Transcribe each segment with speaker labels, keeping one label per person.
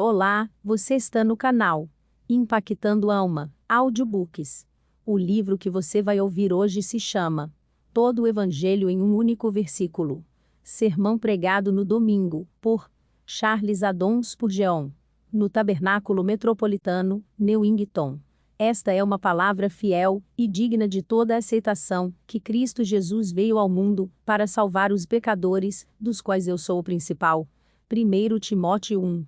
Speaker 1: Olá, você está no canal Impactando Alma, Audiobooks. O livro que você vai ouvir hoje se chama Todo o Evangelho em um Único Versículo. Sermão pregado no domingo, por Charles Haddon Spurgeon, no Tabernáculo Metropolitano, Newington. Esta é uma palavra fiel e digna de toda aceitação, que Cristo Jesus veio ao mundo para salvar os pecadores, dos quais eu sou o principal. 1 Timóteo 1:15.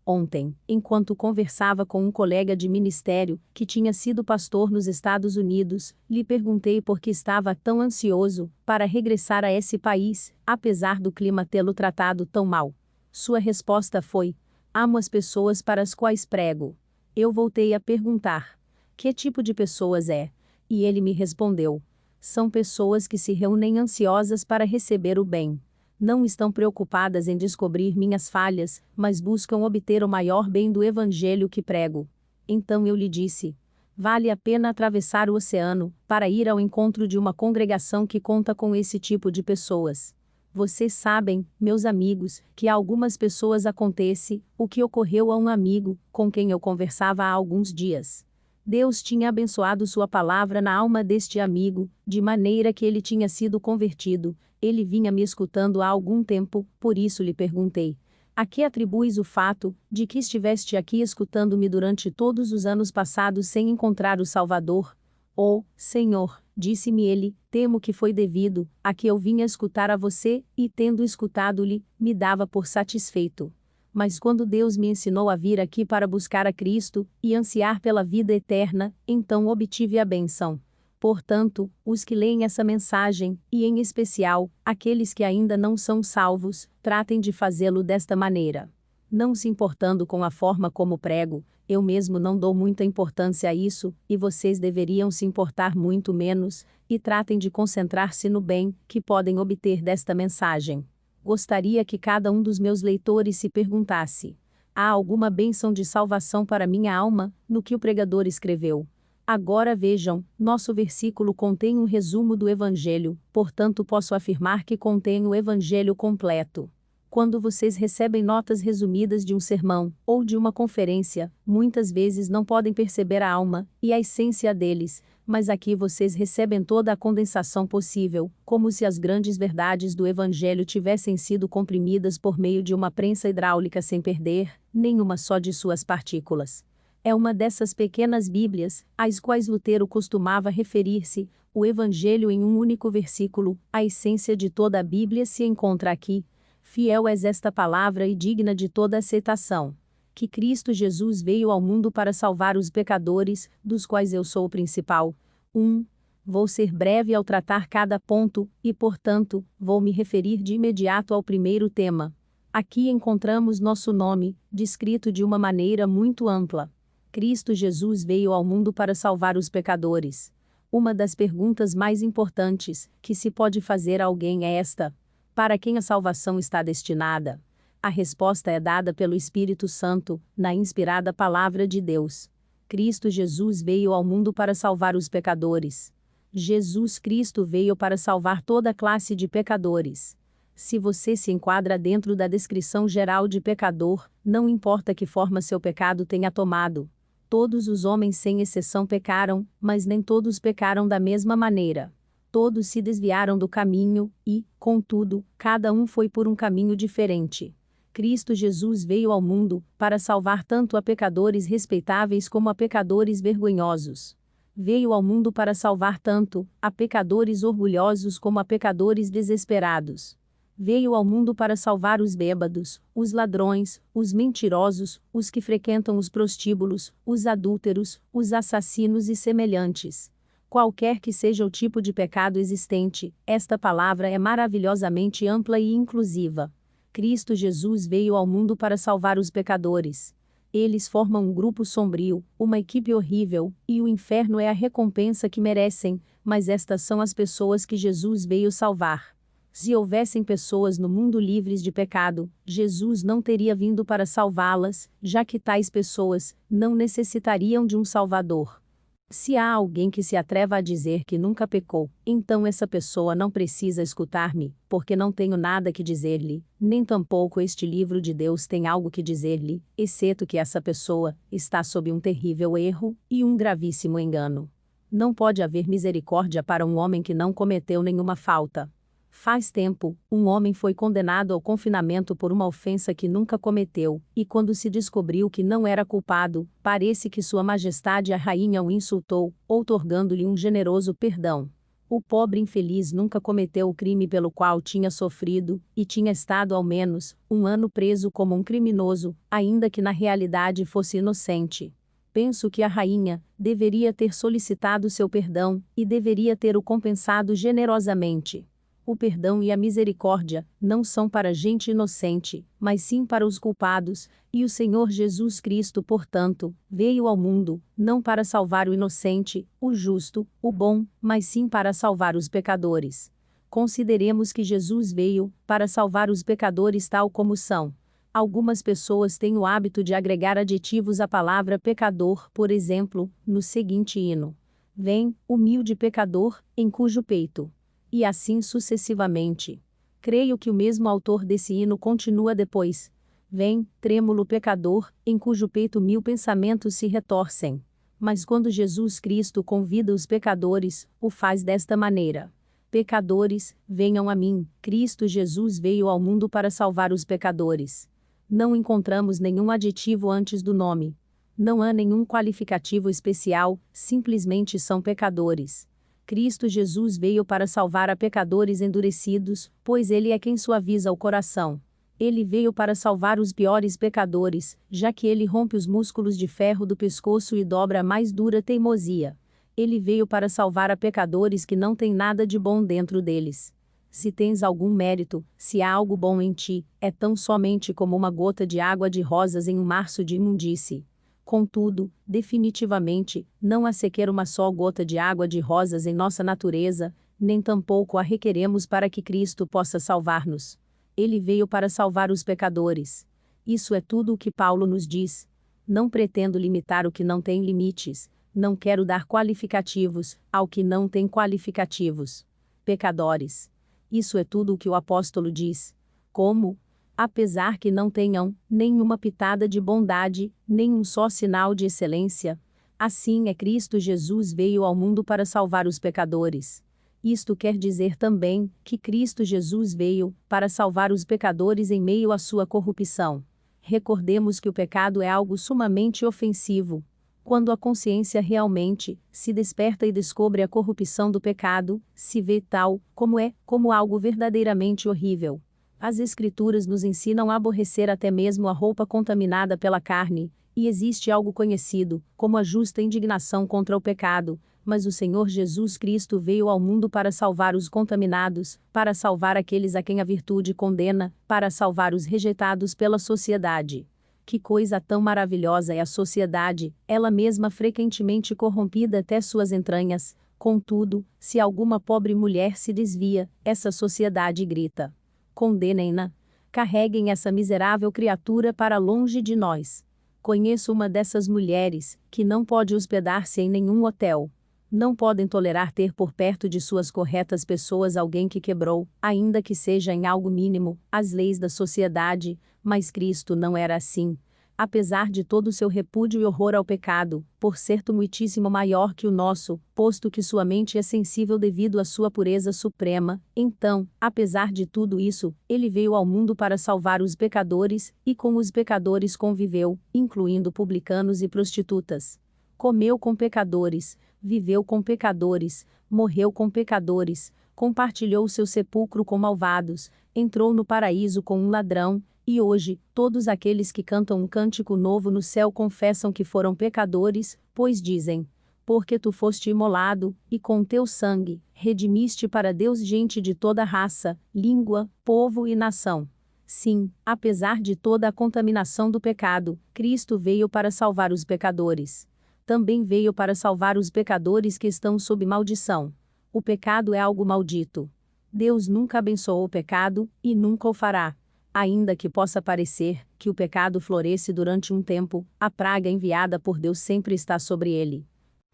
Speaker 1: Ontem, enquanto conversava com um colega de ministério, que tinha sido pastor nos Estados Unidos, lhe perguntei por que estava tão ansioso para regressar a esse país, apesar do clima tê-lo tratado tão mal. Sua resposta foi: amo as pessoas para as quais prego. Eu voltei a perguntar: que tipo de pessoas é? E ele me respondeu: são pessoas que se reúnem ansiosas para receber o bem. Não estão preocupadas em descobrir minhas falhas, mas buscam obter o maior bem do evangelho que prego. Então eu lhe disse: vale a pena atravessar o oceano para ir ao encontro de uma congregação que conta com esse tipo de pessoas. Vocês sabem, meus amigos, que a algumas pessoas acontece o que ocorreu a um amigo com quem eu conversava há alguns dias. Deus tinha abençoado sua palavra na alma deste amigo, de maneira que ele tinha sido convertido. Ele vinha me escutando há algum tempo, por isso lhe perguntei: a que atribuis o fato de que estiveste aqui escutando-me durante todos os anos passados sem encontrar o Salvador? Oh, Senhor, disse-me ele, temo que foi devido a que eu vinha escutar a você, e tendo escutado-lhe, me dava por satisfeito. Mas quando Deus me ensinou a vir aqui para buscar a Cristo e ansiar pela vida eterna, então obtive a bênção. Portanto, os que leem essa mensagem, e em especial, aqueles que ainda não são salvos, tratem de fazê-lo desta maneira. Não se importando com a forma como prego, eu mesmo não dou muita importância a isso, e vocês deveriam se importar muito menos, e tratem de concentrar-se no bem que podem obter desta mensagem. Gostaria que cada um dos meus leitores se perguntasse: há alguma bênção de salvação para minha alma, no que o pregador escreveu? Agora vejam, nosso versículo contém um resumo do Evangelho, portanto posso afirmar que contém o Evangelho completo. Quando vocês recebem notas resumidas de um sermão, ou de uma conferência, muitas vezes não podem perceber a alma e a essência deles, mas aqui vocês recebem toda a condensação possível, como se as grandes verdades do Evangelho tivessem sido comprimidas por meio de uma prensa hidráulica sem perder nenhuma só de suas partículas. É uma dessas pequenas Bíblias, às quais Lutero costumava referir-se, o Evangelho em um único versículo. A essência de toda a Bíblia se encontra aqui. Fiel és esta palavra e digna de toda aceitação. Que Cristo Jesus veio ao mundo para salvar os pecadores, dos quais eu sou o principal. 1. Vou ser breve ao tratar cada ponto, e portanto, vou me referir de imediato ao primeiro tema. Aqui encontramos nosso nome, descrito de uma maneira muito ampla. Cristo Jesus veio ao mundo para salvar os pecadores. Uma das perguntas mais importantes que se pode fazer a alguém é esta: para quem a salvação está destinada? A resposta é dada pelo Espírito Santo, na inspirada palavra de Deus. Cristo Jesus veio ao mundo para salvar os pecadores. Jesus Cristo veio para salvar toda classe de pecadores. Se você se enquadra dentro da descrição geral de pecador, não importa que forma seu pecado tenha tomado. Todos os homens sem exceção pecaram, mas nem todos pecaram da mesma maneira. Todos se desviaram do caminho, e, contudo, cada um foi por um caminho diferente. Cristo Jesus veio ao mundo para salvar tanto a pecadores respeitáveis como a pecadores vergonhosos. Veio ao mundo para salvar tanto a pecadores orgulhosos como a pecadores desesperados. Veio ao mundo para salvar os bêbados, os ladrões, os mentirosos, os que frequentam os prostíbulos, os adúlteros, os assassinos e semelhantes. Qualquer que seja o tipo de pecado existente, esta palavra é maravilhosamente ampla e inclusiva. Cristo Jesus veio ao mundo para salvar os pecadores. Eles formam um grupo sombrio, uma equipe horrível, e o inferno é a recompensa que merecem, mas estas são as pessoas que Jesus veio salvar. Se houvessem pessoas no mundo livres de pecado, Jesus não teria vindo para salvá-las, já que tais pessoas não necessitariam de um Salvador. Se há alguém que se atreva a dizer que nunca pecou, então essa pessoa não precisa escutar-me, porque não tenho nada que dizer-lhe, nem tampouco este livro de Deus tem algo que dizer-lhe, exceto que essa pessoa está sob um terrível erro e um gravíssimo engano. Não pode haver misericórdia para um homem que não cometeu nenhuma falta. Faz tempo, um homem foi condenado ao confinamento por uma ofensa que nunca cometeu, e quando se descobriu que não era culpado, parece que Sua Majestade a Rainha o insultou, outorgando-lhe um generoso perdão. O pobre infeliz nunca cometeu o crime pelo qual tinha sofrido, e tinha estado ao menos um ano preso como um criminoso, ainda que na realidade fosse inocente. Penso que a rainha deveria ter solicitado seu perdão, e deveria ter o compensado generosamente. O perdão e a misericórdia não são para gente inocente, mas sim para os culpados, e o Senhor Jesus Cristo, portanto, veio ao mundo, não para salvar o inocente, o justo, o bom, mas sim para salvar os pecadores. Consideremos que Jesus veio para salvar os pecadores tal como são. Algumas pessoas têm o hábito de agregar aditivos à palavra pecador, por exemplo, no seguinte hino: Vem, humilde pecador, em cujo peito. E assim sucessivamente. Creio que o mesmo autor desse hino continua depois: Vem, trêmulo pecador, em cujo peito 1000 pensamentos se retorcem. Mas quando Jesus Cristo convida os pecadores, o faz desta maneira: Pecadores, venham a mim. Cristo Jesus veio ao mundo para salvar os pecadores. Não encontramos nenhum aditivo antes do nome. Não há nenhum qualificativo especial, simplesmente são pecadores. Cristo Jesus veio para salvar a pecadores endurecidos, pois Ele é quem suaviza o coração. Ele veio para salvar os piores pecadores, já que Ele rompe os músculos de ferro do pescoço e dobra a mais dura teimosia. Ele veio para salvar a pecadores que não têm nada de bom dentro deles. Se tens algum mérito, se há algo bom em ti, é tão somente como uma gota de água de rosas em um março de imundície. Contudo, definitivamente, não há sequer uma só gota de água de rosas em nossa natureza, nem tampouco a requeremos para que Cristo possa salvar-nos. Ele veio para salvar os pecadores. Isso é tudo o que Paulo nos diz. Não pretendo limitar o que não tem limites, não quero dar qualificativos ao que não tem qualificativos. Pecadores. Isso é tudo o que o apóstolo diz. Como? Apesar que não tenham nenhuma pitada de bondade, nem um só sinal de excelência. Assim é Cristo Jesus veio ao mundo para salvar os pecadores. Isto quer dizer também que Cristo Jesus veio para salvar os pecadores em meio à sua corrupção. Recordemos que o pecado é algo sumamente ofensivo. Quando a consciência realmente se desperta e descobre a corrupção do pecado, se vê tal como algo verdadeiramente horrível. As Escrituras nos ensinam a aborrecer até mesmo a roupa contaminada pela carne, e existe algo conhecido como a justa indignação contra o pecado, mas o Senhor Jesus Cristo veio ao mundo para salvar os contaminados, para salvar aqueles a quem a virtude condena, para salvar os rejeitados pela sociedade. Que coisa tão maravilhosa é a sociedade, ela mesma frequentemente corrompida até suas entranhas. Contudo, se alguma pobre mulher se desvia, essa sociedade grita: condenem-na. Carreguem essa miserável criatura para longe de nós. Conheço uma dessas mulheres, que não pode hospedar-se em nenhum hotel. Não podem tolerar ter por perto de suas corretas pessoas alguém que quebrou, ainda que seja em algo mínimo, as leis da sociedade, mas Cristo não era assim. Apesar de todo o seu repúdio e horror ao pecado, por ser muitíssimo maior que o nosso, posto que sua mente é sensível devido à sua pureza suprema, então, apesar de tudo isso, ele veio ao mundo para salvar os pecadores, e com os pecadores conviveu, incluindo publicanos e prostitutas. Comeu com pecadores, viveu com pecadores, morreu com pecadores, compartilhou seu sepulcro com malvados, entrou no paraíso com um ladrão. E hoje, todos aqueles que cantam um cântico novo no céu confessam que foram pecadores, pois dizem: porque tu foste imolado, e com teu sangue, redimiste para Deus gente de toda raça, língua, povo e nação. Sim, apesar de toda a contaminação do pecado, Cristo veio para salvar os pecadores. Também veio para salvar os pecadores que estão sob maldição. O pecado é algo maldito. Deus nunca abençoou o pecado, e nunca o fará. Ainda que possa parecer que o pecado floresce durante um tempo, a praga enviada por Deus sempre está sobre ele.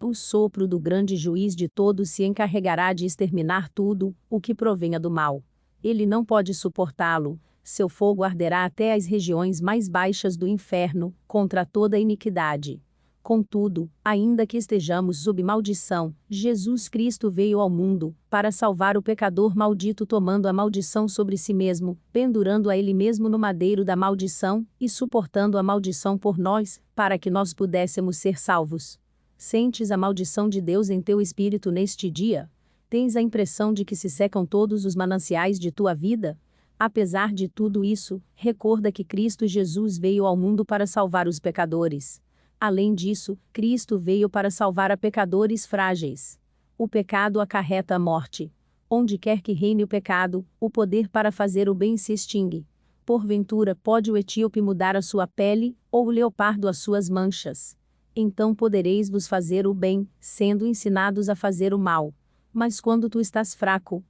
Speaker 1: O sopro do grande juiz de todos se encarregará de exterminar tudo o que provenha do mal. Ele não pode suportá-lo, seu fogo arderá até as regiões mais baixas do inferno, contra toda iniquidade. Contudo, ainda que estejamos sob maldição, Jesus Cristo veio ao mundo, para salvar o pecador maldito tomando a maldição sobre si mesmo, pendurando a ele mesmo no madeiro da maldição, e suportando a maldição por nós, para que nós pudéssemos ser salvos. Sentes a maldição de Deus em teu espírito neste dia? Tens a impressão de que se secam todos os mananciais de tua vida? Apesar de tudo isso, recorda que Cristo Jesus veio ao mundo para salvar os pecadores. Além disso, Cristo veio para salvar a pecadores frágeis. O pecado acarreta a morte. Onde quer que reine o pecado, o poder para fazer o bem se extingue. Porventura pode o etíope mudar a sua pele, ou o leopardo as suas manchas. Então podereis vos fazer o bem, sendo ensinados a fazer o mal. Mas quando tu estás fraco,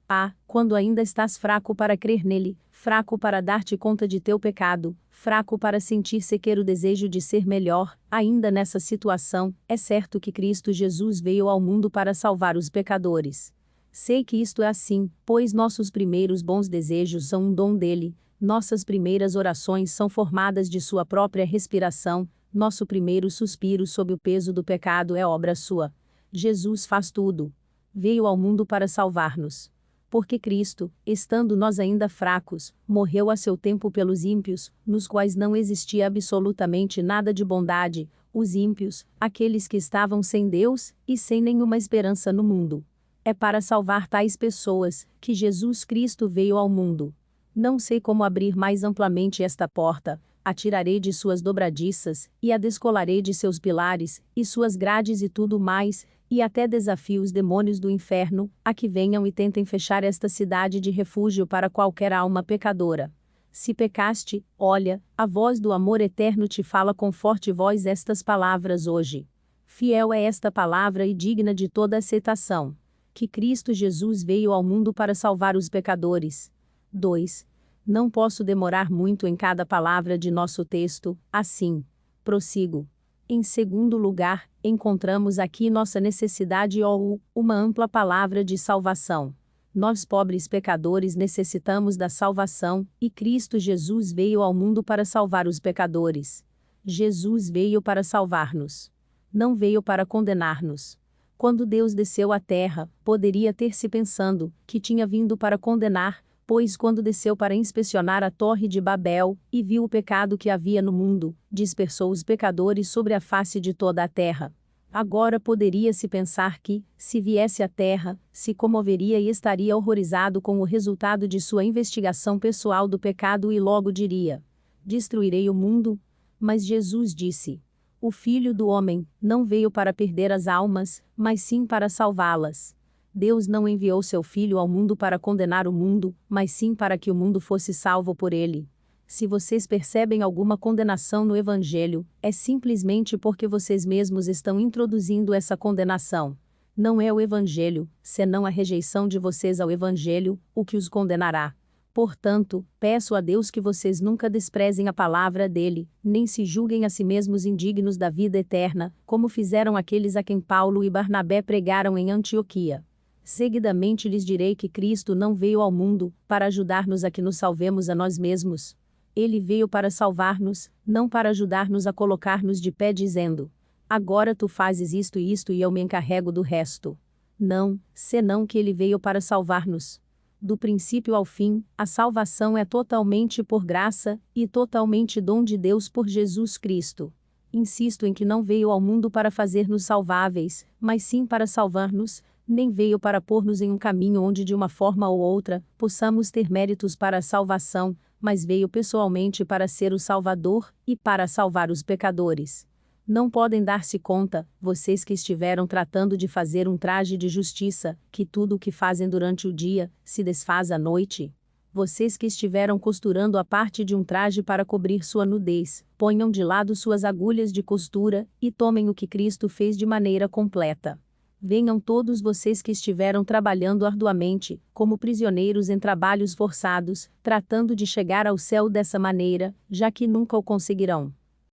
Speaker 1: quando ainda estás fraco para crer nele, fraco para dar-te conta de teu pecado, fraco para sentir sequer o desejo de ser melhor, ainda nessa situação, é certo que Cristo Jesus veio ao mundo para salvar os pecadores. Sei que isto é assim, pois nossos primeiros bons desejos são um dom dele, nossas primeiras orações são formadas de sua própria respiração, nosso primeiro suspiro sob o peso do pecado é obra sua. Jesus faz tudo. Veio ao mundo para salvar-nos. Porque Cristo, estando nós ainda fracos, morreu a seu tempo pelos ímpios, nos quais não existia absolutamente nada de bondade, os ímpios, aqueles que estavam sem Deus, e sem nenhuma esperança no mundo. É para salvar tais pessoas, que Jesus Cristo veio ao mundo. Não sei como abrir mais amplamente esta porta, atirarei de suas dobradiças, e a descolarei de seus pilares, e suas grades e tudo mais, e até desafio os demônios do inferno, a que venham e tentem fechar esta cidade de refúgio para qualquer alma pecadora. Se pecaste, olha, a voz do amor eterno te fala com forte voz estas palavras hoje. Fiel é esta palavra e digna de toda aceitação. Que Cristo Jesus veio ao mundo para salvar os pecadores. 2. Não posso demorar muito em cada palavra de nosso texto, assim. Prossigo. Em segundo lugar, encontramos aqui nossa necessidade ou uma ampla palavra de salvação. Nós pobres pecadores necessitamos da salvação, e Cristo Jesus veio ao mundo para salvar os pecadores. Jesus veio para salvar-nos. Não veio para condenar-nos. Quando Deus desceu à terra, poderia ter se pensando que tinha vindo para condenar, pois quando desceu para inspecionar a torre de Babel, e viu o pecado que havia no mundo, dispersou os pecadores sobre a face de toda a terra. Agora poderia-se pensar que, se viesse à terra, se comoveria e estaria horrorizado com o resultado de sua investigação pessoal do pecado e logo diria: destruirei o mundo. Mas Jesus disse: o Filho do Homem não veio para perder as almas, mas sim para salvá-las. Deus não enviou seu Filho ao mundo para condenar o mundo, mas sim para que o mundo fosse salvo por ele. Se vocês percebem alguma condenação no Evangelho, é simplesmente porque vocês mesmos estão introduzindo essa condenação. Não é o Evangelho, senão a rejeição de vocês ao Evangelho, o que os condenará. Portanto, peço a Deus que vocês nunca desprezem a palavra dele, nem se julguem a si mesmos indignos da vida eterna, como fizeram aqueles a quem Paulo e Barnabé pregaram em Antioquia. Seguidamente lhes direi que Cristo não veio ao mundo para ajudar-nos a que nos salvemos a nós mesmos. Ele veio para salvar-nos, não para ajudar-nos a colocar-nos de pé dizendo: agora tu fazes isto e isto e eu me encarrego do resto. Não, senão que ele veio para salvar-nos. Do princípio ao fim, a salvação é totalmente por graça, e totalmente dom de Deus por Jesus Cristo. Insisto em que não veio ao mundo para fazer-nos salváveis, mas sim para salvar-nos, nem veio para pôr-nos em um caminho onde de uma forma ou outra, possamos ter méritos para a salvação, mas veio pessoalmente para ser o Salvador, e para salvar os pecadores. Não podem dar-se conta, vocês que estiveram tratando de fazer um traje de justiça, que tudo o que fazem durante o dia, se desfaz à noite? Vocês que estiveram costurando a parte de um traje para cobrir sua nudez, ponham de lado suas agulhas de costura, e tomem o que Cristo fez de maneira completa. Venham todos vocês que estiveram trabalhando arduamente, como prisioneiros em trabalhos forçados, tratando de chegar ao céu dessa maneira, já que nunca o conseguirão.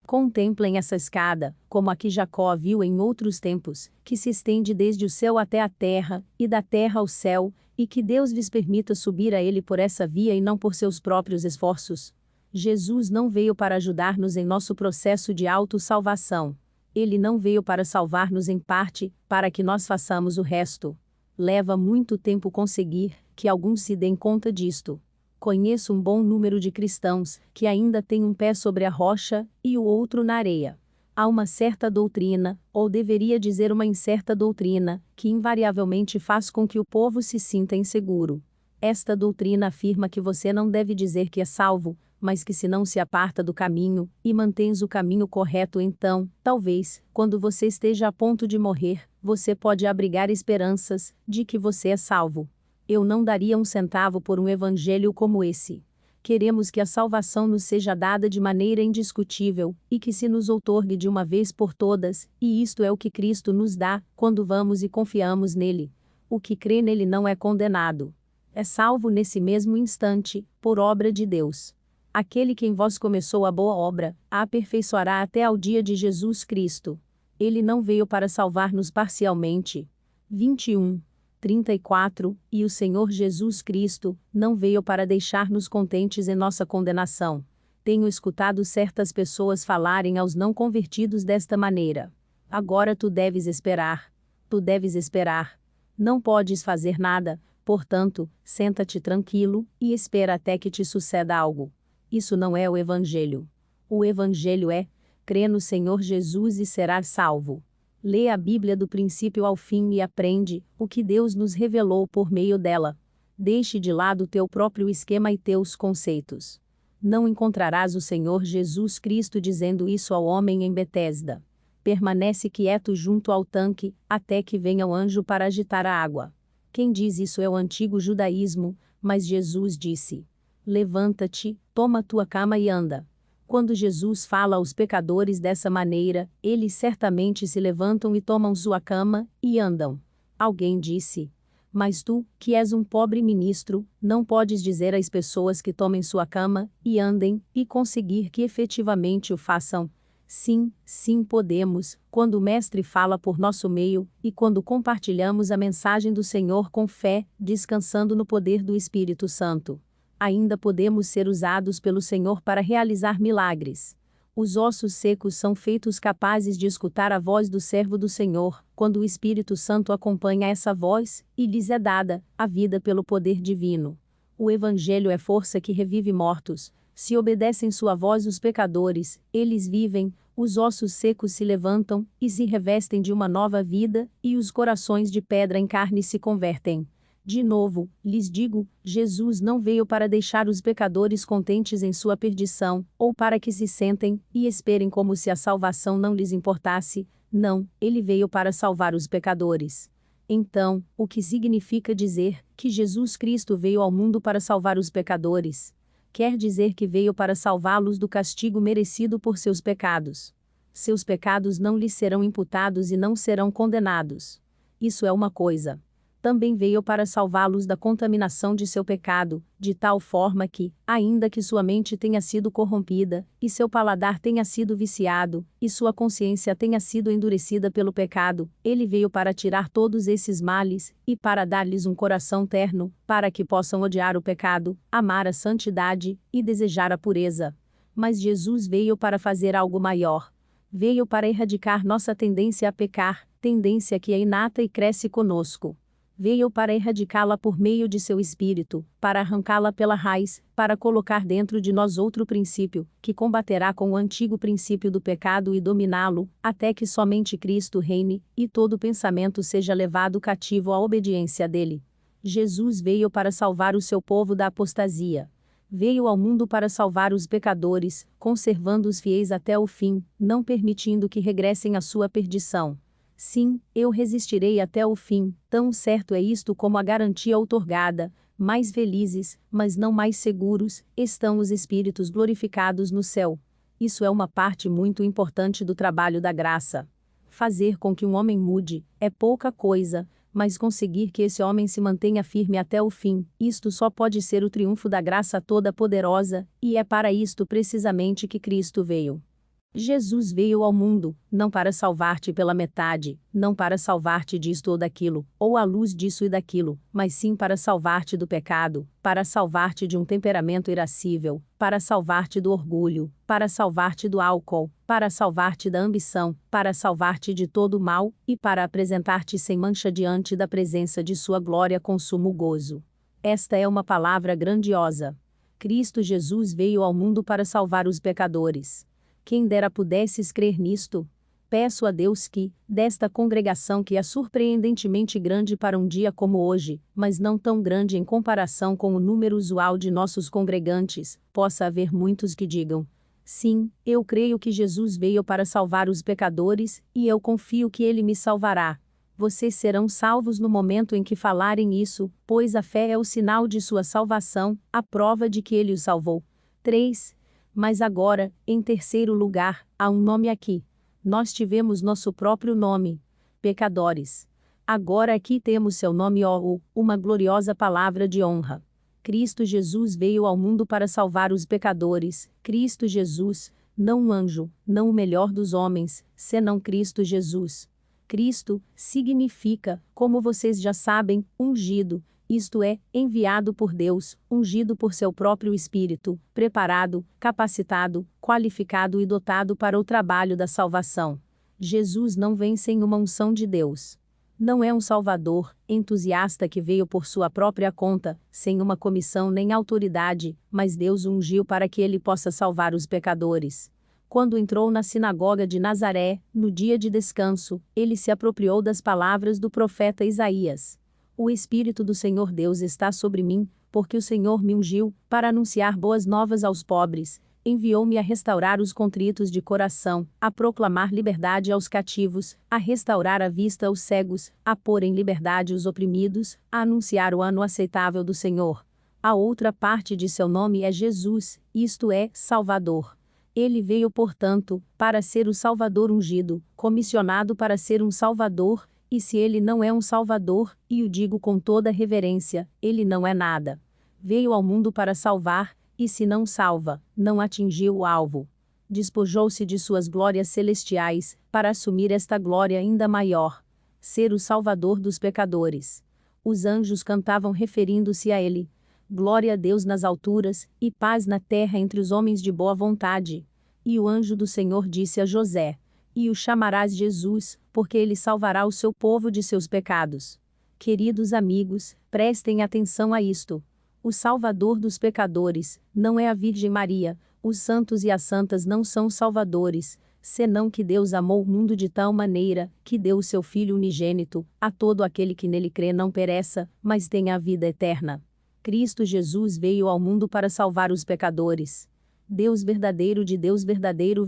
Speaker 1: Contemplem essa escada, como a que Jacó viu em outros tempos, que se estende desde o céu até a terra, e da terra ao céu, e que Deus lhes permita subir a ele por essa via e não por seus próprios esforços. Jesus não veio para ajudar-nos em nosso processo de autossalvação. Ele não veio para salvar-nos em parte, para que nós façamos o resto. Leva muito tempo conseguir que alguns se deem conta disto. Conheço um bom número de cristãos que ainda têm um pé sobre a rocha e o outro na areia. Há uma certa doutrina, ou deveria dizer uma incerta doutrina, que invariavelmente faz com que o povo se sinta inseguro. Esta doutrina afirma que você não deve dizer que é salvo, mas que se não se aparta do caminho, e mantens o caminho correto, então, talvez, quando você esteja a ponto de morrer, você pode abrigar esperanças de que você é salvo. Eu não daria um centavo por um evangelho como esse. Queremos que a salvação nos seja dada de maneira indiscutível, e que se nos outorgue de uma vez por todas, e isto é o que Cristo nos dá, quando vamos e confiamos nele. O que crê nele não é condenado. É salvo nesse mesmo instante, por obra de Deus. Aquele que em vós começou a boa obra, a aperfeiçoará até ao dia de Jesus Cristo. Ele não veio para salvar-nos parcialmente. 21:34, e o Senhor Jesus Cristo não veio para deixar-nos contentes em nossa condenação. Tenho escutado certas pessoas falarem aos não convertidos desta maneira. Agora tu deves esperar. Tu deves esperar. Não podes fazer nada, portanto, senta-te tranquilo e espera até que te suceda algo. Isso não é o Evangelho. O Evangelho é: crê no Senhor Jesus e serás salvo. Lê a Bíblia do princípio ao fim e aprende o que Deus nos revelou por meio dela. Deixe de lado teu próprio esquema e teus conceitos. Não encontrarás o Senhor Jesus Cristo dizendo isso ao homem em Betesda. Permanece quieto junto ao tanque, até que venha o anjo para agitar a água. Quem diz isso é o antigo judaísmo, mas Jesus disse: levanta-te, toma tua cama e anda. Quando Jesus fala aos pecadores dessa maneira, eles certamente se levantam e tomam sua cama, e andam. Alguém disse: mas tu, que és um pobre ministro, não podes dizer às pessoas que tomem sua cama, e andem, e conseguir que efetivamente o façam. Sim, sim podemos, quando o Mestre fala por nosso meio, e quando compartilhamos a mensagem do Senhor com fé, descansando no poder do Espírito Santo. Ainda podemos ser usados pelo Senhor para realizar milagres. Os ossos secos são feitos capazes de escutar a voz do servo do Senhor, quando o Espírito Santo acompanha essa voz, e lhes é dada a vida pelo poder divino. O Evangelho é força que revive mortos. Se obedecem sua voz os pecadores, eles vivem, os ossos secos se levantam, e se revestem de uma nova vida, e os corações de pedra em carne se convertem. De novo, lhes digo, Jesus não veio para deixar os pecadores contentes em sua perdição, ou para que se sentem e esperem como se a salvação não lhes importasse. Não, ele veio para salvar os pecadores. Então, o que significa dizer que Jesus Cristo veio ao mundo para salvar os pecadores? Quer dizer que veio para salvá-los do castigo merecido por seus pecados. Seus pecados não lhes serão imputados e não serão condenados. Isso é uma coisa. Também veio para salvá-los da contaminação de seu pecado, de tal forma que, ainda que sua mente tenha sido corrompida, e seu paladar tenha sido viciado, e sua consciência tenha sido endurecida pelo pecado, ele veio para tirar todos esses males, e para dar-lhes um coração terno, para que possam odiar o pecado, amar a santidade, e desejar a pureza. Mas Jesus veio para fazer algo maior. Veio para erradicar nossa tendência a pecar, tendência que é inata e cresce conosco. Veio para erradicá-la por meio de seu Espírito, para arrancá-la pela raiz, para colocar dentro de nós outro princípio, que combaterá com o antigo princípio do pecado e dominá-lo, até que somente Cristo reine, e todo pensamento seja levado cativo à obediência dele. Jesus veio para salvar o seu povo da apostasia. Veio ao mundo para salvar os pecadores, conservando os fiéis até o fim, não permitindo que regressem à sua perdição. Sim, eu resistirei até o fim, tão certo é isto como a garantia outorgada. Mais felizes, mas não mais seguros, estão os espíritos glorificados no céu. Isso é uma parte muito importante do trabalho da graça. Fazer com que um homem mude é pouca coisa, mas conseguir que esse homem se mantenha firme até o fim, isto só pode ser o triunfo da graça toda poderosa, e é para isto precisamente que Cristo veio. Jesus veio ao mundo, não para salvar-te pela metade, não para salvar-te disto ou daquilo, ou à luz disso e daquilo, mas sim para salvar-te do pecado, para salvar-te de um temperamento irascível, para salvar-te do orgulho, para salvar-te do álcool, para salvar-te da ambição, para salvar-te de todo o mal, e para apresentar-te sem mancha diante da presença de sua glória com sumo gozo. Esta é uma palavra grandiosa. Cristo Jesus veio ao mundo para salvar os pecadores. Quem dera pudesses crer nisto? Peço a Deus que, desta congregação que é surpreendentemente grande para um dia como hoje, mas não tão grande em comparação com o número usual de nossos congregantes, possa haver muitos que digam: sim, eu creio que Jesus veio para salvar os pecadores, e eu confio que ele me salvará. Vocês serão salvos no momento em que falarem isso, pois a fé é o sinal de sua salvação, a prova de que ele os salvou. 3. Mas agora, em terceiro lugar, há um nome aqui. Nós tivemos nosso próprio nome. Pecadores. Agora aqui temos seu nome, uma gloriosa palavra de honra. Cristo Jesus veio ao mundo para salvar os pecadores. Cristo Jesus, não um anjo, não o melhor dos homens, senão Cristo Jesus. Cristo significa, como vocês já sabem, ungido. Isto é, enviado por Deus, ungido por seu próprio Espírito, preparado, capacitado, qualificado e dotado para o trabalho da salvação. Jesus não vem sem uma unção de Deus. Não é um salvador, entusiasta que veio por sua própria conta, sem uma comissão nem autoridade, mas Deus o ungiu para que ele possa salvar os pecadores. Quando entrou na sinagoga de Nazaré, no dia de descanso, ele se apropriou das palavras do profeta Isaías. O Espírito do Senhor Deus está sobre mim, porque o Senhor me ungiu, para anunciar boas novas aos pobres, enviou-me a restaurar os contritos de coração, a proclamar liberdade aos cativos, a restaurar a vista aos cegos, a pôr em liberdade os oprimidos, a anunciar o ano aceitável do Senhor. A outra parte de seu nome é Jesus, isto é, Salvador. Ele veio, portanto, para ser o Salvador ungido, comissionado para ser um Salvador, e se ele não é um Salvador, e o digo com toda reverência, ele não é nada. Veio ao mundo para salvar, e se não salva, não atingiu o alvo. Despojou-se de suas glórias celestiais, para assumir esta glória ainda maior: ser o Salvador dos pecadores. Os anjos cantavam referindo-se a ele: glória a Deus nas alturas, e paz na terra entre os homens de boa vontade. E o anjo do Senhor disse a José: e o chamarás Jesus, porque ele salvará o seu povo de seus pecados. Queridos amigos, prestem atenção a isto. O Salvador dos pecadores não é a Virgem Maria, os santos e as santas não são salvadores, senão que Deus amou o mundo de tal maneira, que deu o seu Filho unigênito, a todo aquele que nele crê não pereça, mas tenha a vida eterna. Cristo Jesus veio ao mundo para salvar os pecadores. Deus verdadeiro de Deus verdadeiro,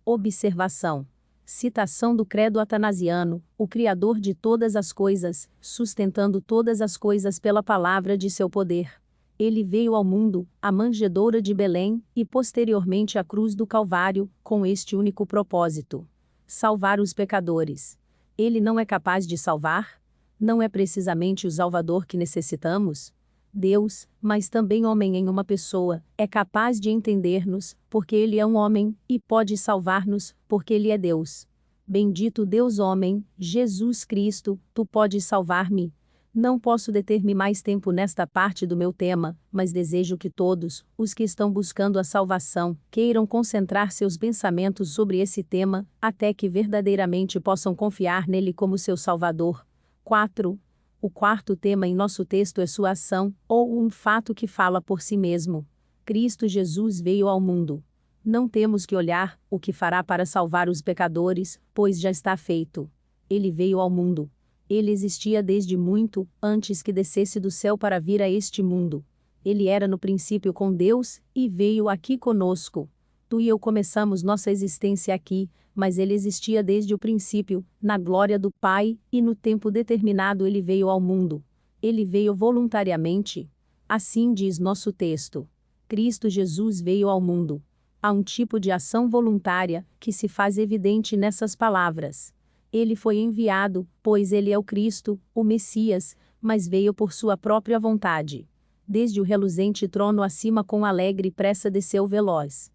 Speaker 1: observação. Citação do credo atanasiano: o Criador de todas as coisas, sustentando todas as coisas pela palavra de seu poder. Ele veio ao mundo, à manjedoura de Belém, e posteriormente à cruz do Calvário, com este único propósito: salvar os pecadores. Ele não é capaz de salvar? Não é precisamente o Salvador que necessitamos? Deus, mas também homem em uma pessoa, é capaz de entender-nos, porque ele é um homem, e pode salvar-nos, porque ele é Deus. Bendito Deus homem, Jesus Cristo, tu podes salvar-me. Não posso deter-me mais tempo nesta parte do meu tema, mas desejo que todos, os que estão buscando a salvação, queiram concentrar seus pensamentos sobre esse tema, até que verdadeiramente possam confiar nele como seu Salvador. 4. O quarto tema em nosso texto é sua ação, ou um fato que fala por si mesmo. Cristo Jesus veio ao mundo. Não temos que olhar o que fará para salvar os pecadores, pois já está feito. Ele veio ao mundo. Ele existia desde muito antes que descesse do céu para vir a este mundo. Ele era no princípio com Deus, e veio aqui conosco. Tu e eu começamos nossa existência aqui, mas ele existia desde o princípio, na glória do Pai, e no tempo determinado ele veio ao mundo. Ele veio voluntariamente. Assim diz nosso texto. Cristo Jesus veio ao mundo. Há um tipo de ação voluntária, que se faz evidente nessas palavras. Ele foi enviado, pois ele é o Cristo, o Messias, mas veio por sua própria vontade. Desde o reluzente trono acima com alegre pressa desceu veloz.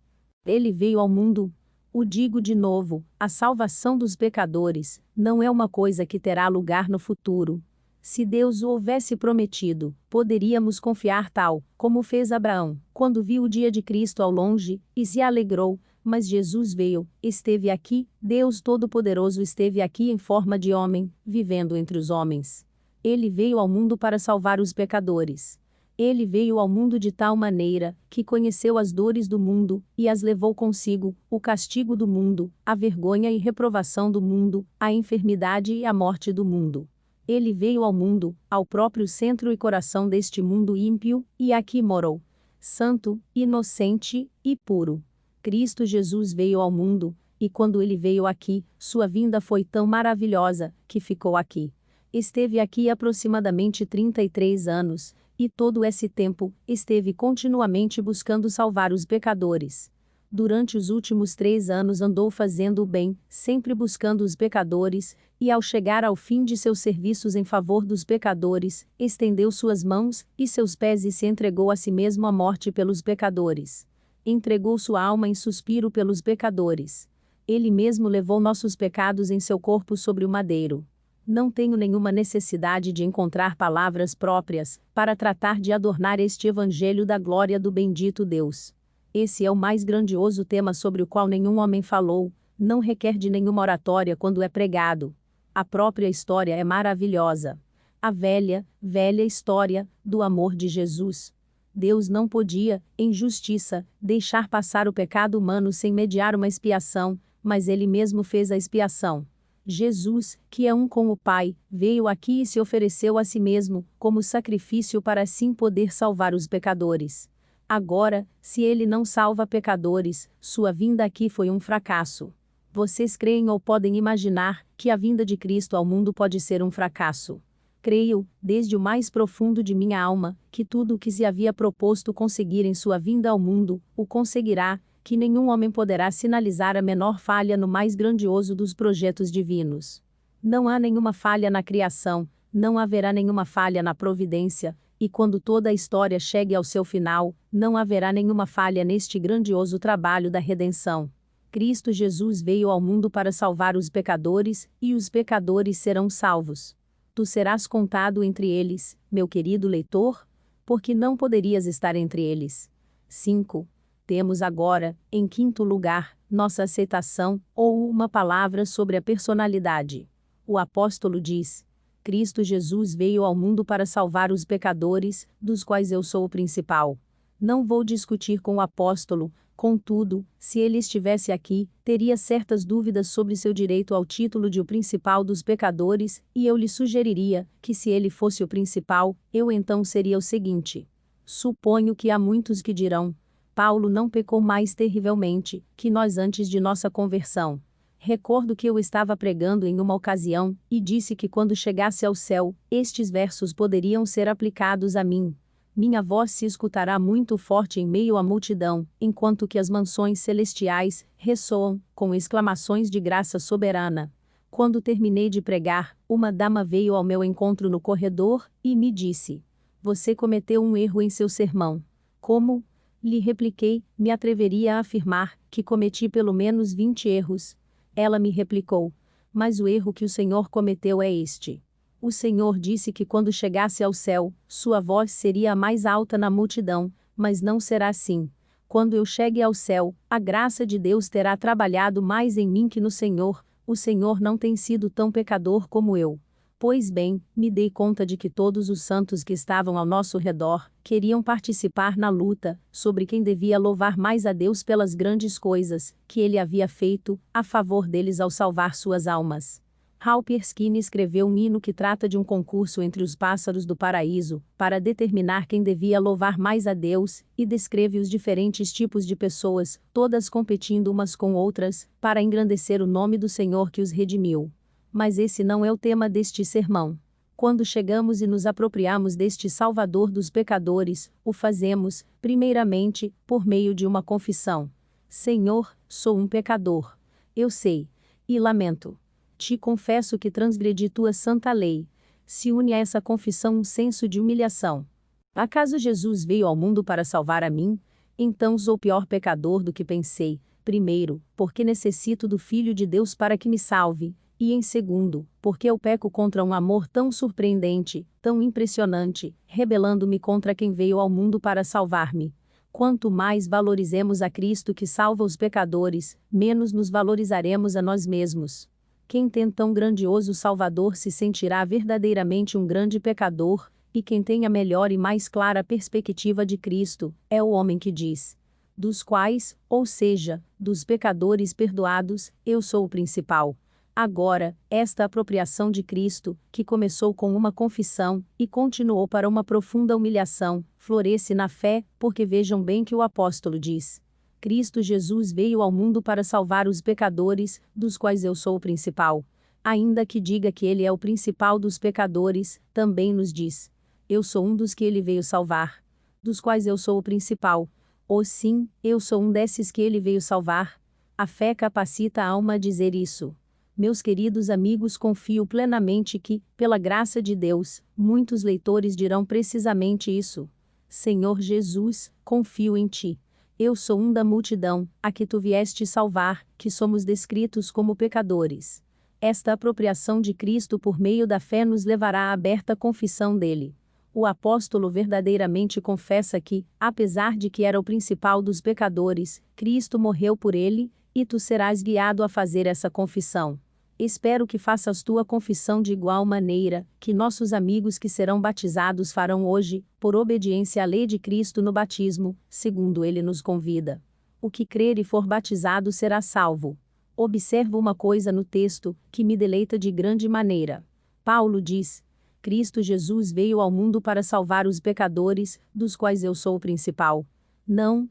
Speaker 1: Ele veio ao mundo. O digo de novo, a salvação dos pecadores não é uma coisa que terá lugar no futuro. Se Deus o houvesse prometido, poderíamos confiar tal, como fez Abraão, quando viu o dia de Cristo ao longe, e se alegrou, mas Jesus veio, esteve aqui, Deus Todo-Poderoso esteve aqui em forma de homem, vivendo entre os homens. Ele veio ao mundo para salvar os pecadores. Ele veio ao mundo de tal maneira, que conheceu as dores do mundo, e as levou consigo, o castigo do mundo, a vergonha e reprovação do mundo, a enfermidade e a morte do mundo. Ele veio ao mundo, ao próprio centro e coração deste mundo ímpio, e aqui morou. Santo, inocente e puro. Cristo Jesus veio ao mundo, e quando ele veio aqui, sua vinda foi tão maravilhosa, que ficou aqui. Esteve aqui aproximadamente 33 anos, e todo esse tempo, esteve continuamente buscando salvar os pecadores. Durante os últimos 3 anos andou fazendo o bem, sempre buscando os pecadores, e ao chegar ao fim de seus serviços em favor dos pecadores, estendeu suas mãos, e seus pés e se entregou a si mesmo à morte pelos pecadores. Entregou sua alma em suspiro pelos pecadores. Ele mesmo levou nossos pecados em seu corpo sobre o madeiro. Não tenho nenhuma necessidade de encontrar palavras próprias, para tratar de adornar este evangelho da glória do bendito Deus. Esse é o mais grandioso tema sobre o qual nenhum homem falou, não requer de nenhuma oratória quando é pregado. A própria história é maravilhosa. A velha, velha história, do amor de Jesus. Deus não podia, em justiça, deixar passar o pecado humano sem mediar uma expiação, mas ele mesmo fez a expiação. Jesus, que é um com o Pai, veio aqui e se ofereceu a si mesmo, como sacrifício para assim poder salvar os pecadores. Agora, se ele não salva pecadores, sua vinda aqui foi um fracasso. Vocês creem ou podem imaginar que a vinda de Cristo ao mundo pode ser um fracasso? Creio, desde o mais profundo de minha alma, que tudo o que se havia proposto conseguir em sua vinda ao mundo, o conseguirá, que nenhum homem poderá sinalizar a menor falha no mais grandioso dos projetos divinos. Não há nenhuma falha na criação, não haverá nenhuma falha na providência, e quando toda a história chegue ao seu final, não haverá nenhuma falha neste grandioso trabalho da redenção. Cristo Jesus veio ao mundo para salvar os pecadores, e os pecadores serão salvos. Tu serás contado entre eles, meu querido leitor? Porque não poderias estar entre eles. 5. Temos agora, em quinto lugar, nossa aceitação, ou uma palavra sobre a personalidade. O apóstolo diz: Cristo Jesus veio ao mundo para salvar os pecadores, dos quais eu sou o principal. Não vou discutir com o apóstolo, contudo, se ele estivesse aqui, teria certas dúvidas sobre seu direito ao título de o principal dos pecadores, e eu lhe sugeriria, que se ele fosse o principal, eu então seria o seguinte. Suponho que há muitos que dirão: Paulo não pecou mais terrivelmente que nós antes de nossa conversão. Recordo que eu estava pregando em uma ocasião, e disse que quando chegasse ao céu, estes versos poderiam ser aplicados a mim. Minha voz se escutará muito forte em meio à multidão, enquanto que as mansões celestiais ressoam com exclamações de graça soberana. Quando terminei de pregar, uma dama veio ao meu encontro no corredor, e me disse: Você cometeu um erro em seu sermão. Como? Lhe repliquei, me atreveria a afirmar que cometi pelo menos 20 erros. Ela me replicou: Mas o erro que o Senhor cometeu é este. O Senhor disse que quando chegasse ao céu, sua voz seria a mais alta na multidão, mas não será assim. Quando eu chegue ao céu, a graça de Deus terá trabalhado mais em mim que no Senhor. O Senhor não tem sido tão pecador como eu. Pois bem, me dei conta de que todos os santos que estavam ao nosso redor queriam participar na luta sobre quem devia louvar mais a Deus pelas grandes coisas que ele havia feito a favor deles ao salvar suas almas. Hal Erskine escreveu um hino que trata de um concurso entre os pássaros do paraíso para determinar quem devia louvar mais a Deus, e descreve os diferentes tipos de pessoas, todas competindo umas com outras, para engrandecer o nome do Senhor que os redimiu. Mas esse não é o tema deste sermão. Quando chegamos e nos apropriamos deste Salvador dos pecadores, o fazemos, primeiramente, por meio de uma confissão. Senhor, sou um pecador. Eu sei. E lamento. Te confesso que transgredi tua santa lei. Se une a essa confissão um senso de humilhação. Acaso Jesus veio ao mundo para salvar a mim? Então sou pior pecador do que pensei. primeiro, porque necessito do Filho de Deus para que me salve, e em segundo, porque eu peco contra um amor tão surpreendente, tão impressionante, rebelando-me contra quem veio ao mundo para salvar-me. Quanto mais valorizemos a Cristo que salva os pecadores, menos nos valorizaremos a nós mesmos. Quem tem tão grandioso Salvador se sentirá verdadeiramente um grande pecador, e quem tem a melhor e mais clara perspectiva de Cristo, é o homem que diz: dos quais, ou seja, dos pecadores perdoados, eu sou o principal. Agora, esta apropriação de Cristo, que começou com uma confissão, e continuou para uma profunda humilhação, floresce na fé, porque vejam bem que o apóstolo diz: Cristo Jesus veio ao mundo para salvar os pecadores, dos quais eu sou o principal. Ainda que diga que ele é o principal dos pecadores, também nos diz: eu sou um dos que ele veio salvar, dos quais eu sou o principal. Ou sim, eu sou um desses que ele veio salvar. A fé capacita a alma a dizer isso. Meus queridos amigos, confio plenamente que, pela graça de Deus, muitos leitores dirão precisamente isso. Senhor Jesus, confio em ti. Eu sou um da multidão, a que tu vieste salvar, que somos descritos como pecadores. Esta apropriação de Cristo por meio da fé nos levará à aberta confissão dele. O apóstolo verdadeiramente confessa que, apesar de que era o principal dos pecadores, Cristo morreu por ele, e tu serás guiado a fazer essa confissão. Espero que faças tua confissão de igual maneira, que nossos amigos que serão batizados farão hoje, por obediência à lei de Cristo no batismo, segundo ele nos convida. O que crer e for batizado será salvo. Observa uma coisa no texto, que me deleita de grande maneira. Paulo diz: Cristo Jesus veio ao mundo para salvar os pecadores, dos quais eu sou o principal. Não,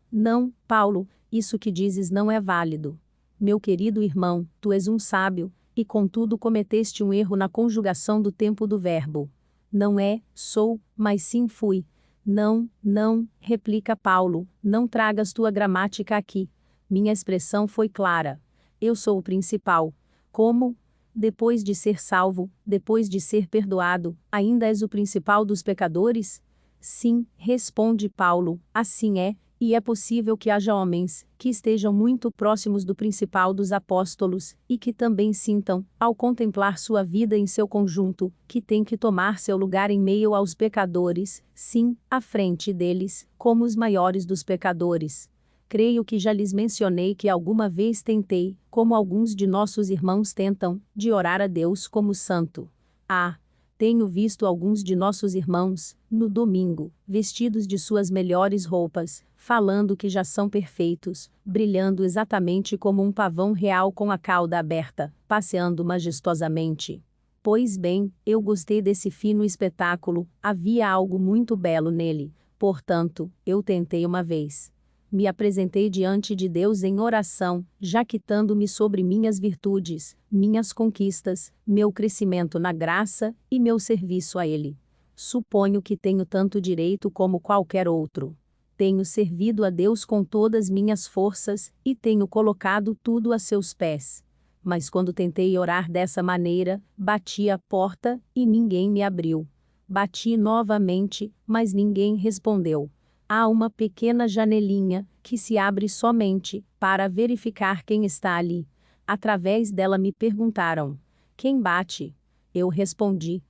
Speaker 1: Paulo, isso que dizes não é válido. Meu querido irmão, tu és um sábio, e contudo cometeste um erro na conjugação do tempo do verbo. Não é, sou, mas sim fui. Não, replica Paulo, não tragas tua gramática aqui. Minha expressão foi clara. Eu sou o principal. Como? Depois de ser salvo, depois de ser perdoado, ainda és o principal dos pecadores? Sim, responde Paulo, assim é. E é possível que haja homens, que estejam muito próximos do principal dos apóstolos, e que também sintam, ao contemplar sua vida em seu conjunto, que tem que tomar seu lugar em meio aos pecadores, sim, à frente deles, como os maiores dos pecadores. Creio que já lhes mencionei que alguma vez tentei, como alguns de nossos irmãos tentam, de orar a Deus como santo. Tenho visto alguns de nossos irmãos, no domingo, vestidos de suas melhores roupas, falando que já são perfeitos, brilhando exatamente como um pavão real com a cauda aberta, passeando majestosamente. Pois bem, eu gostei desse fino espetáculo, havia algo muito belo nele, portanto, eu tentei uma vez. Me apresentei diante de Deus em oração, jactando-me sobre minhas virtudes, minhas conquistas, meu crescimento na graça, e meu serviço a Ele. Suponho que tenho tanto direito como qualquer outro. Tenho servido a Deus com todas minhas forças, e tenho colocado tudo a seus pés. Mas quando tentei orar dessa maneira, bati à porta, e ninguém me abriu. Bati novamente, mas ninguém respondeu. Há uma pequena janelinha, que se abre somente, para verificar quem está ali. Através dela me perguntaram: quem bate? Eu respondi: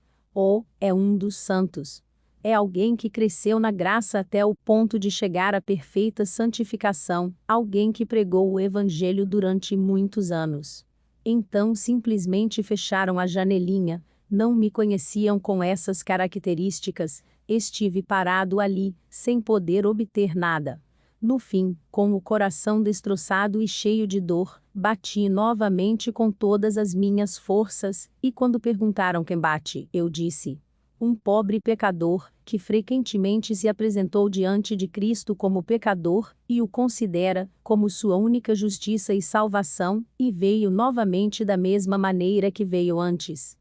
Speaker 1: é um dos santos. É alguém que cresceu na graça até o ponto de chegar à perfeita santificação, alguém que pregou o Evangelho durante muitos anos. Então simplesmente fecharam a janelinha, não me conheciam com essas características. Estive parado ali, sem poder obter nada. No fim, com o coração destroçado e cheio de dor, bati novamente com todas as minhas forças, e quando perguntaram quem bate, eu disse: um pobre pecador, que frequentemente se apresentou diante de Cristo como pecador, e o considera como sua única justiça e salvação, e veio novamente da mesma maneira que veio antes.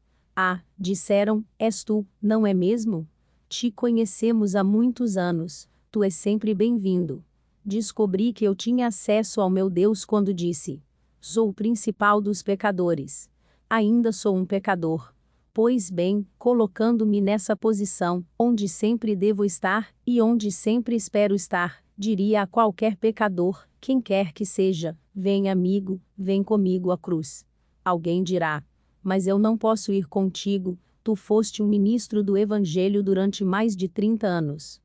Speaker 1: Disseram, és tu, não é mesmo? Te conhecemos há muitos anos, tu és sempre bem-vindo. Descobri que eu tinha acesso ao meu Deus quando disse: sou o principal dos pecadores. Ainda sou um pecador. Pois bem, colocando-me nessa posição, onde sempre devo estar, e onde sempre espero estar, diria a qualquer pecador, quem quer que seja: Vem, amigo, vem comigo à cruz. Alguém dirá: mas eu não posso ir contigo, tu foste um ministro do Evangelho durante mais de 30 anos.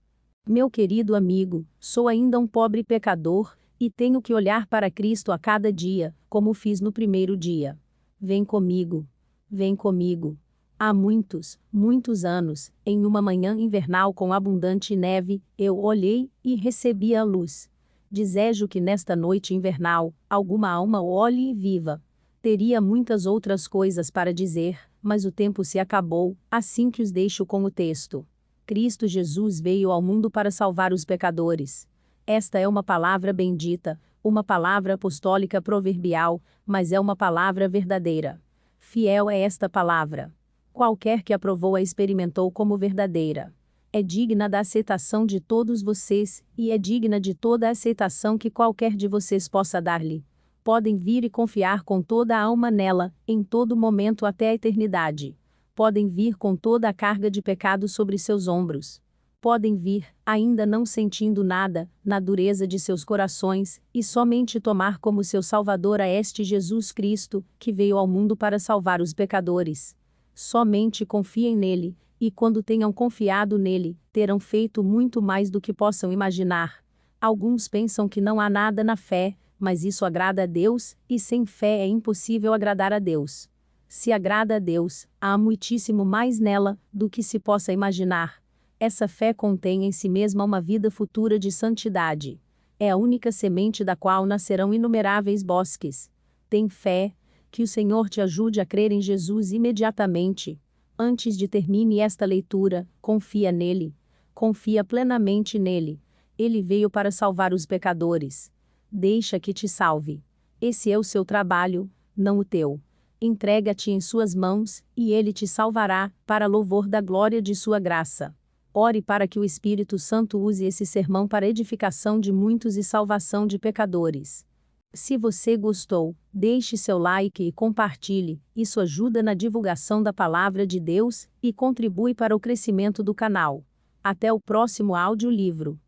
Speaker 1: Meu querido amigo, sou ainda um pobre pecador, e tenho que olhar para Cristo a cada dia, como fiz no primeiro dia. Vem comigo. Vem comigo. Há muitos, muitos anos, em uma manhã invernal com abundante neve, eu olhei e recebi a luz. Desejo que nesta noite invernal, alguma alma olhe e viva. Teria muitas outras coisas para dizer, mas o tempo se acabou, assim que os deixo com o texto. Cristo Jesus veio ao mundo para salvar os pecadores. Esta é uma palavra bendita, uma palavra apostólica proverbial, mas é uma palavra verdadeira. Fiel é esta palavra. Qualquer que a provou a experimentou como verdadeira. É digna da aceitação de todos vocês, e é digna de toda a aceitação que qualquer de vocês possa dar-lhe. Podem vir e confiar com toda a alma nela, em todo momento até a eternidade. Podem vir com toda a carga de pecado sobre seus ombros. Podem vir, ainda não sentindo nada, na dureza de seus corações, e somente tomar como seu Salvador a este Jesus Cristo, que veio ao mundo para salvar os pecadores. Somente confiem nele, e quando tenham confiado nele, terão feito muito mais do que possam imaginar. Alguns pensam que não há nada na fé, mas isso agrada a Deus, e sem fé é impossível agradar a Deus. Se agrada a Deus, há muitíssimo mais nela do que se possa imaginar. Essa fé contém em si mesma uma vida futura de santidade. É a única semente da qual nascerão inumeráveis bosques. Tem fé, que o Senhor te ajude a crer em Jesus imediatamente. Antes de termine esta leitura, confia nele. Confia plenamente nele. Ele veio para salvar os pecadores. Deixa que te salve. Esse é o seu trabalho, não o teu. Entrega-te em suas mãos, e ele te salvará, para louvor da glória de sua graça. Ore para que o Espírito Santo use esse sermão para edificação de muitos e salvação de pecadores. Se você gostou, deixe seu like e compartilhe, isso ajuda na divulgação da palavra de Deus, e contribui para o crescimento do canal. Até o próximo audiolivro.